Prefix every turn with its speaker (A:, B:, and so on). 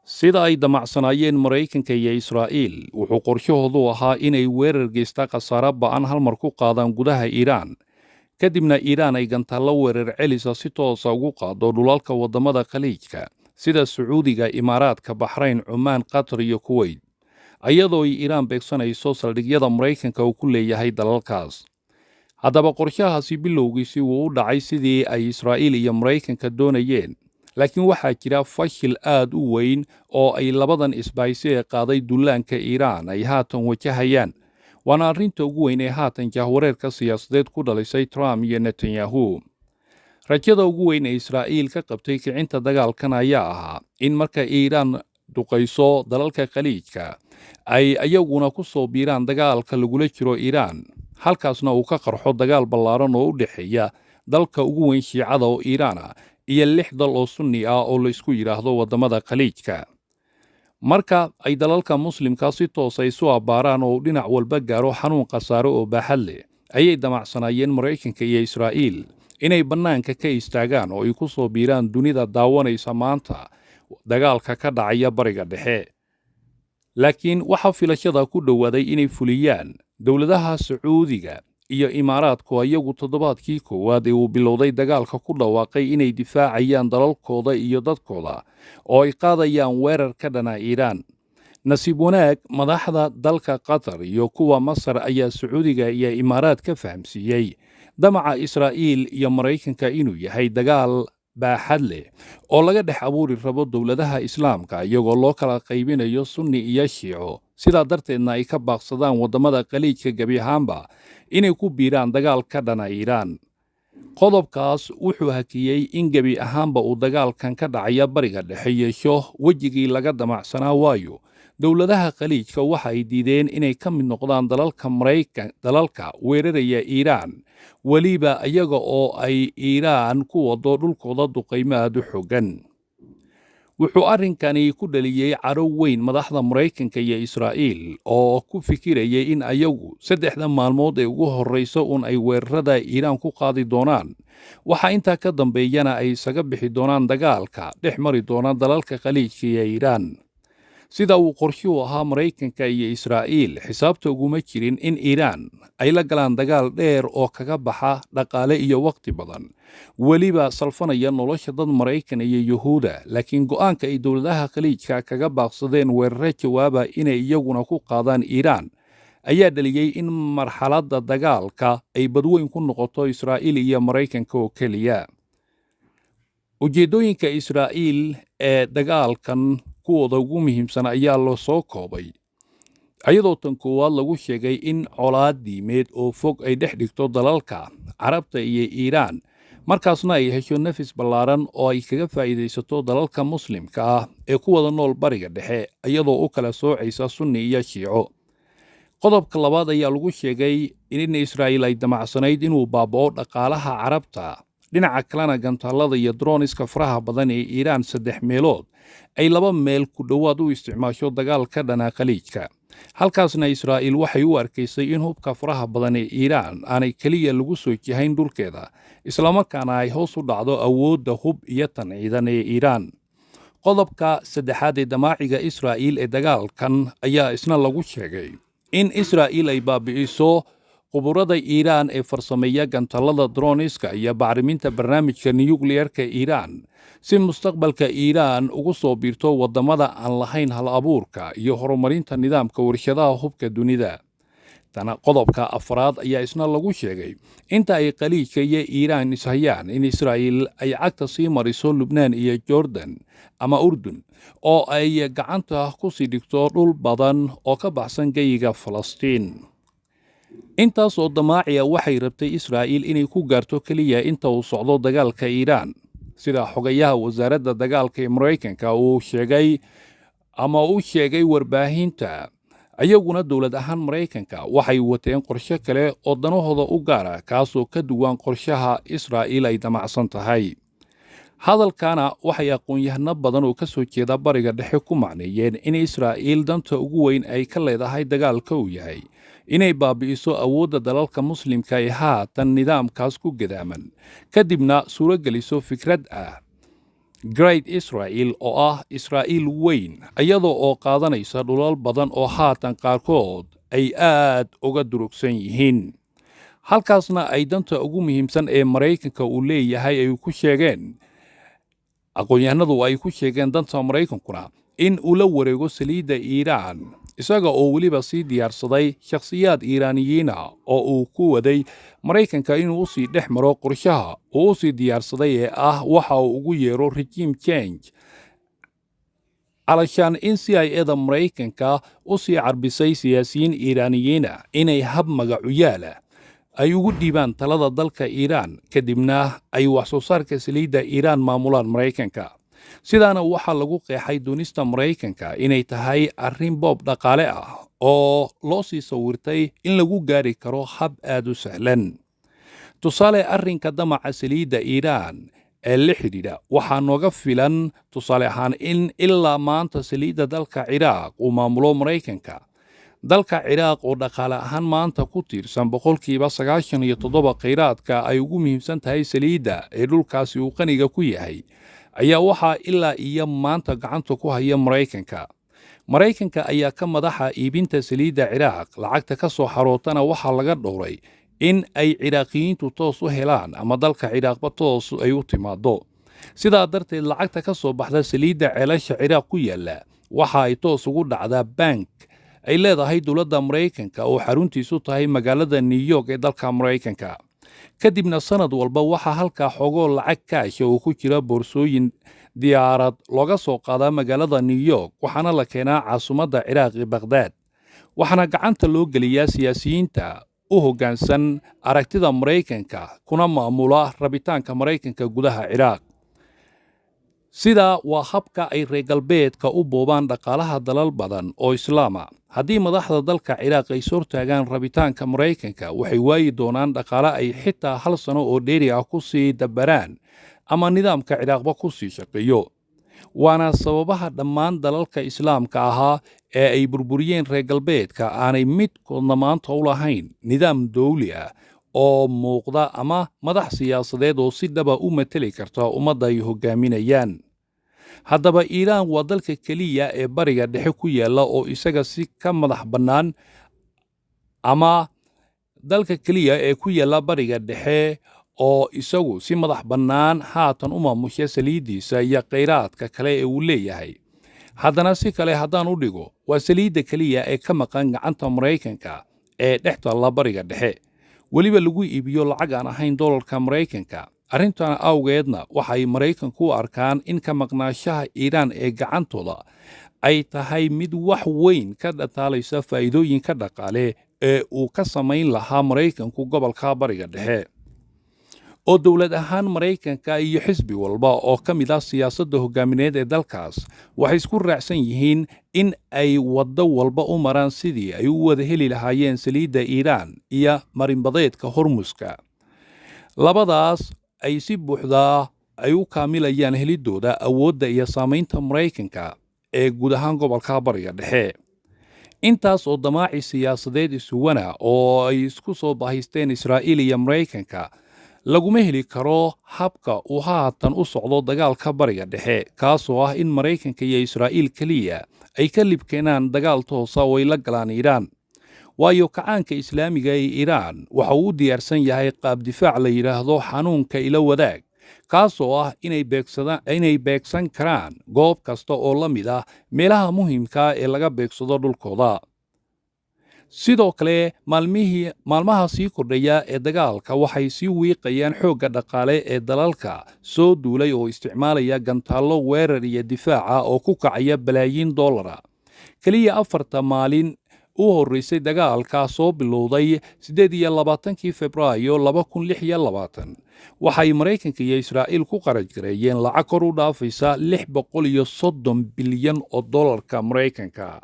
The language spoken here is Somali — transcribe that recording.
A: sida ay damacsanaayeen Maraykanka iyo Israa'iil wuxuu qorshahoodu ahaa inay weerar geysta khasaare ba'an hal mar ku qaadaan gudaha Iiraan kadibna Iiraan ay gantaalo weerar celisa si toosa ugu qaado dhulalka wadamada khaliijka sida Sacuudiga, Imaaraadka, Bahrayn, Cumaan, Qatar iyo Kuwait ayadoo ay Iiraan beegsanayso saldhigyada Maraykanka uu ku leeyahay dalalkaas. haddaba qorshahaasi bilowgiisii wuu u dhacay sidii ay Israa'iil iyo Maraykanka doonayeen, laakiin waxaa jira fashil aad u weyn oo ay labadan isbahaysi ee qaaday dullaanka Iiraan ay haatan wajahayaan. waana arrinta ugu weyn ee haatan jahwareerka siyaasadeed ku dhalisay Trump iyo Netanyahu. rajada ugu weyn ee Israa'iil ka qabtay kicinta dagaalkan ayaa ahaa in marka Iiraan duqayso dalalka khaliijka ay ayaguna ku soo biiraan dagaalka lagula jiro Iiraan, halkaasna uu ka qarxo dagaal ballaaran oo u dhexeeya dalka ugu weyn Shiicada oo Iiraan ah iyo 6 dal oo Sunni ah oo la isku yiraahdo wadamada khaliijka. marka ay dalalka muslimka si toos ay isu abbaaraan oo dhinac walba gaaro xanuun khasaare oo baaxad leh, ayay damacsanaayeen Maraykanka iyo Israa'iil inay bannaanka ka istaagaan oo ay ku soo biiraan dunida daawanaysa maanta dagaalka ka dhacaya bariga dhexe. laakiin waxaa filashada ku dhowaaday inay fuliyaan dowladaha Sacuudiga iyo Imaaraadku ayagu toddobaadkii koowaad ee uu bilowday dagaalka ku dhawaaqay inay difaacayaan dalalkooda iyo dadkooda oo ay qaadayaan weerar ka dhana Iiraan. nasiib wanaag madaxda dalka Qatar iyo kuwa Masar ayaa Sacuudiga iyo Imaaraad ka fahamsiiyey damaca Israa'iil iyo Maraykanka inuu yahay dagaal baaxad leh oo laga dhex abuuri rabo dowladaha Islaamka iyagoo loo kala qaybinayo Sunni iyo Shiico, sidaa darteedna ay ka baaqsadaan wadamada khaliijka gebi ahaanba inay ku biiraan dagaal ka dhana Iiraan. qodobkaas wuxuu hakiyey in gebi ahaanba uu dagaalkan ka dhacaya bariga dhexe yeesho wejigii laga damacsanaa, waayo dowladaha khaliijka waxa ay diideen inay ka mid noqdaan dalalka weeraraya Iiraan, weliba iyaga oo ay Iiraan ku wado dhulkooda duqaymo aad u xooggan. wuxuu arrinkani ku dhaliyey caro weyn madaxda Maraykanka iyo Israa'iil oo ku fikirayay in ayagu 3 maalmood ee ugu horreysa ay weerarada Iiraan ku qaadi doonaan, waxa intaa ka dambeeyana ay isaga bixi doonaan dagaalka dhex mari doona dalalka khaliijka iyo Iiraan. sida uu qorshuhu ahaa, Maraykanka iyo Israa'iil xisaabta uguma jirin in Iiraan ay la galaan dagaal dheer oo kaga baxa dhaqaale iyo waqti badan, weliba salfanaya nolosha dad Maraykan iyo Yuhuuda. laakiin go'aanka ay dowladaha khaliijka kaga baaqsadeen weeraro jawaaba inay iyaguna ku qaadaan Iiraan ayaa dhaliyey in marxaladda dagaalka ay badweyn ku noqoto Israa'iil iyo Maraykanka oo keliya. ujeeddooyinka Israa'iil ee dagaalkan kuwooda ugu muhiimsan ayaa loo soo koobay, ayadoo tan koowaad lagu sheegay in colaad diimeed oo fog ay dhex dhigto dalalka Carabta iyo Iiraan, markaasna ay hesho nafis ballaaran oo ay kaga faa'iidaysato dalalka muslimka ah ee ku wada nool bariga dhexe iyadoo u kala soocaysa Sunni iyo Shiico. qodobka labaad ayaa lagu sheegay in Israa'iil ay damacsanayd inuu baaba'o dhaqaalaha Carabta, dhinaca kalena gantaalada iyo droniska faraha badan ee Iiraan 3 meelood ay 2 meel ku dhowaad u isticmaasho dagaal ka dhana khaliijka. halkaasna Israa'iil waxay u arkaysay in hubka faraha badan ee Iiraan aanay keliya lagu soo jihayn dhulkeeda, islamarkaana ay hoos u dhacdo awoodda hub iyo tan ciidan ee Iiraan. qodobka saddexaad ee damaaciga Israa'iil ee dagaalkan ayaa isna lagu sheegay in Israa'iil ay baabi'iso quburada Iiraan ee farsameeya gantaalada droniska iyo bacriminta barnaamijka nukliyeerka Iiraan si mustaqbalka Iiraan ugu soo biirto wadamada aan lahayn hal abuurka iyo horumarinta nidaamka warshadaha hubka dunida. qodobka afraad ayaa isna lagu sheegay inta ay khaliijka iyo Iiraan ishayaan in Israa'iil ay cagta sii mariso Lubnaan iyo Jordan ama Urdun oo ay gacanta ku sii dhigto dhul badan oo ka baxsan geyiga Falastiin. intaas oo damaaciya waxay rabtay Israa'iil inay ku gaarto keliya inta uu socdo dagaalka Iiraan, sida xogayaha wasaaradda dagaalka ee Maraykanka uu sheegay warbaahinta. ayaguna dowlad ahaan Maraykanka waxay wateen qorshe kale oo danahooda u gaara, kaasoo ka duwan qorshaha Israa'iil ay damacsan tahay. hadalkana waxay aqoon-yahano badan oo ka soo jeeda bariga dhexe ku macneeyeen in Israa'iil danta ugu weyn ay ka leedahay dagaalka uu yahay inay baabi'iso awoodda dalalka muslimka ee haatan nidaamkaas ku gadaaman, kadibna suuro geliso fikrad ah great israel oo ah israa'iil weyn iyadoo oo qaadanaysa dhulal badan oo haatan qaarkood ay aad uga durugsan yihiin halkaasna ay danta ugu muhiimsan ee maraykanka uu leeyahay ay ku sheegeen aqoon-yahanadu ay ku sheegeen danta maraykankuna in uu la wareego saliidda iiraan isaga oo weliba sii diyaarsaday shakhsiyaad iiraaniyiina oo uu ku waday maraykanka inuu u sii dhex maro qorshaha uu u sii diyaarsaday ee ah waxa uu ugu yeero regime change علشان in CIA-da maraykanka u sii carbisay siyaasiyiin iiraaniyiina inay hab magacuyaala ay ugu dhiibaan talada dalka Iiraan kadibna ay wax soo saarka saliidda Iiraan maamulaan maraykanka sidaana waxaa lagu qeexay doonista maraykanka inay tahay arrin boob dhaqaale ah oo loo sii sawirtay in lagu gaari karo hab aad u sahlan tusaale arrinka damaca saliidda Iiraan ee la xidhiidha waxaa nooga filan tusaale ahaan in ilaa maanta saliidda dalka Ciraaq uu maamulo maraykanka dalka Ciraaq oo dhaqaale ahaan maanta ku tiirsan boqolkiiba 97 kheyraadka ay ugu muhiimsan tahay saliidda ee dhulkaasi uu qaniga ku yahay ayaa waxaa ilaa iyo maanta gacanta ku haya maraykanka ayaa ka madaxa iibinta saliidda Ciraaq lacagta ka soo xarootana waxaa laga dhowray in ay ciraaqiyiintu toos u helaan ama dalka Ciraaqba toos ay u timaado sidaa darteed lacagta ka soo baxda saliidda ceelasha Ciraaq ku yaala waxa ay toos ugu dhacdaa bank ay leedahay dowladda maraykanka oo xaruntiisu tahay magaalada New York ee dalka maraykanka kadibna sanad walba waxa halka xogo lacag kaash oo ku jira boorsooyin diyaarad looga soo qaadaa magaalada New York waxaana la keenaa caasimadda Ciraaq ee Baghdad waxaana gacanta loo geliyaa siyaasiyiinta u hoggaansan aragtida maraykanka kuna maamula rabitaanka maraykanka gudaha Ciraaq sida waa habka ay reer galbeedka u boobaan dhaqaalaha dalal badan oo islaama haddii madaxda dalka Ciraaq ay soo taagaan rabitaanka maraykanka waxay waayi doonaan dhaqaale ay xitaa hal sano oo dheeri ah ku sii dabaraan ama nidaamka Ciraaqba ku sii shaqeeyo waana sababaha dhammaan dalalka islaamka ahaa ee ay burburiyeen reer galbeedka aanay midkoodna maanta u lahayn nidaam dawli ah oo muuqda ama madax siyaasadeed oo si dhaba u mateli karta ummadda ay hogaaminayaan haddaba Iiraan waa dalka keliya ee bariga dhexe ku yaala oo isaga si ka madax bannaan ama dalka keliya ee ku yaala bariga dhexe oo isagu si madax bannaan haatan u maamusha saliiddiisa iyo kheyraadka kale ee uu leeyahay haddana si kale haddaan u dhigo waa saliidda keliya ee ka maqan gacanta maraykanka ee dhex taalla bariga dhexe weliba lagu iibiyo lacag aan ahayn dollarka maraykanka arrintan awgeedna waxay maraykanku u arkaan in ka maqnaashaha Iiraan ee gacantooda ay tahay mid wax weyn ka dhataalaysa faa'iidooyinka dhaqaale ee uu ka samayn lahaa maraykanku gobolka bariga dhexe oo dowlad ahaan maraykanka iyo xisbi walba oo ka mid ah siyaasadda hogaamineed ee dalkaas waxay isku raacsan yihiin in ay waddo walba u maraan sidii ay u wada heli lahaayeen saliidda Iiraan iyo marinbadeedka Hormuska labadaas ay si buuxda ay u kaamilayaan helidooda awoodda iyo saamaynta maraykanka ee guud ahaan gobolka bariga dhexe intaas oo damaaci siyaasadeed isuwana oo ay isku soo bahaysteen Israa'iil iyo maraykanka laguma heli karo habka uu haatan u socdo dagaalka bariga dhexe kaasoo ah in maraykanka iyo Israa'iil kaliya ay ka libkeenaan dagaal toosa oo ay la galaan Iiraan waayo kacaanka islaamiga ee Iiraan waxa uu u diyaarsan yahay qaab difaac la yiraahdo xanuunka ila wadaag kaasoo ah inay beegsan karaan goob kasta oo la mid ah meelaha muhiimka ee laga beegsado dhulkooda sidoo kale maalmaha sii kordhaya ee dagaalka waxay sii wiiqayaan xoogga dhaqaale ee dalalka soo duulay oo isticmaalaya gantaallo weerar iyo difaaca oo ku kacaya balaayiin dollara kaliya 4 maalin u horreysay dagaalka soo bilowday 28 Febraayo 2026 waxay maraykanka iyo Israa'iil ku qaraj gareeyeen lacag kor u dhaafaysa $630 bilyan oo dollarka maraykanka